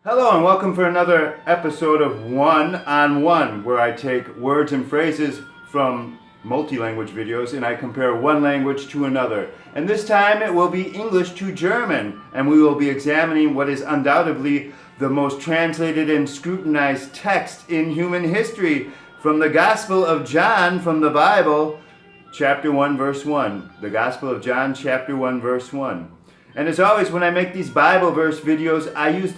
Hello and welcome for another episode of One on One, where I take words and phrases from multi-language videos and I compare one language to another. And this time it will be English to German, and we will be examining what is undoubtedly the most translated and scrutinized text in human history, from the Gospel of John from the Bible, chapter 1, verse 1. The Gospel of John, chapter 1, verse 1. And as always, when I make these Bible verse videos, I used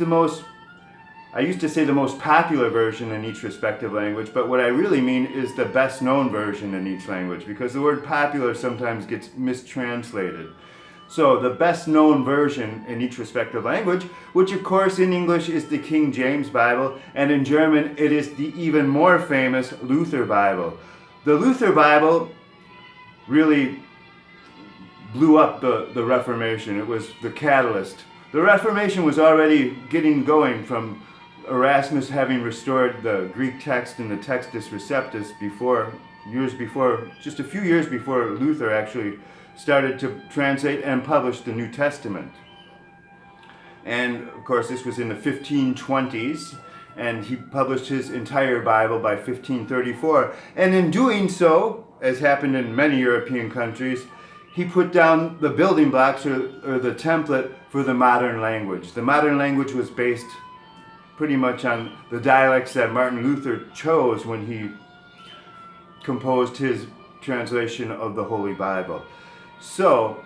to say the most popular version in each respective language, but what I really mean is the best known version in each language, because the word popular sometimes gets mistranslated. So the best known version in each respective language, which of course in English is the King James Bible, and in German it is the even more famous Luther Bible. The Luther Bible really blew up the Reformation. It was the catalyst. The Reformation was already getting going from Erasmus having restored the Greek text in the Textus Receptus just a few years before Luther actually started to translate and publish the New Testament. And of course this was in the 1520s, and he published his entire Bible by 1534. And in doing so, as happened in many European countries, he put down the building blocks or the template for the modern language. The modern language was based pretty much on the dialects that Martin Luther chose when he composed his translation of the Holy Bible. So,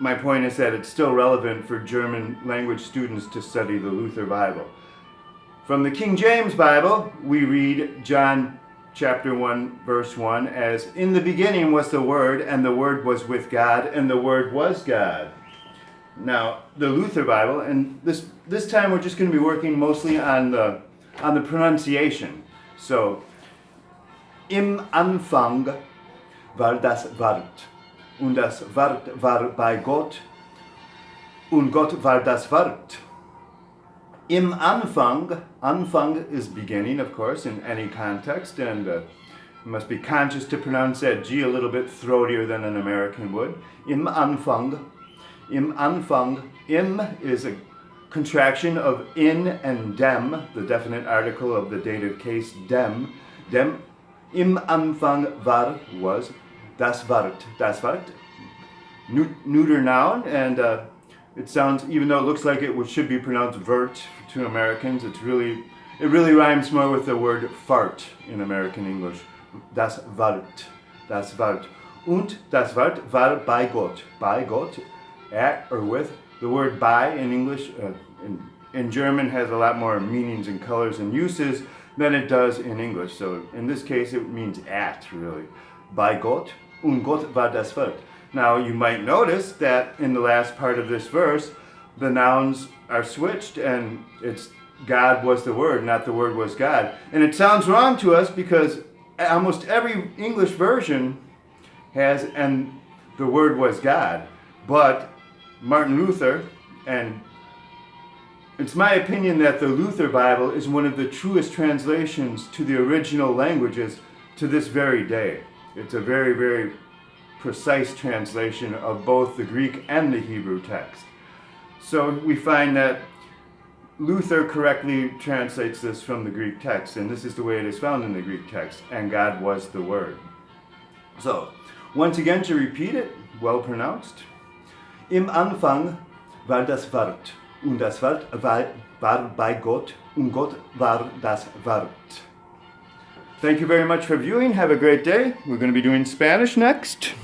my point is that it's still relevant for German language students to study the Luther Bible. From the King James Bible, we read John chapter 1, verse 1 as, "In the beginning was the Word, and the Word was with God, and the Word was God." Now, the Luther Bible, and this time we're just going to be working mostly on the pronunciation. So, im Anfang war das Wort, und das Wort war bei Gott, und Gott war das Wort. Im Anfang, Anfang is beginning, of course, in any context, and you must be conscious to pronounce that G a little bit throatier than an American would. Im Anfang. Im Anfang. Im is a contraction of in and dem, the definite article of the dative case dem. Dem. Im Anfang war was das Wort. Das Wort. Neuter noun, and it sounds, even though it looks like it should be pronounced vert to Americans, it really rhymes more with the word fart in American English. Das Wort. Das Wort. Und das Wort war bei Gott. Bei Gott. At or with. The word by in English, in German, has a lot more meanings and colors and uses than it does in English. So in this case it means at, really. Bei Gott, und Gott war das Wort. Now you might notice that in the last part of this verse, the nouns are switched, and it's God was the Word, not the Word was God. And it sounds wrong to us because almost every English version has, and the Word was God. But Martin Luther, and it's my opinion that the Luther Bible is one of the truest translations to the original languages to this very day. It's a very, very precise translation of both the Greek and the Hebrew text. So we find that Luther correctly translates this from the Greek text, and this is the way it is found in the Greek text, and God was the Word. So, once again, to repeat it, well pronounced. Im Anfang war das Wort, und das Wort war bei Gott, und Gott war das Wort. Thank you very much for viewing. Have a great day. We're going to be doing Spanish next.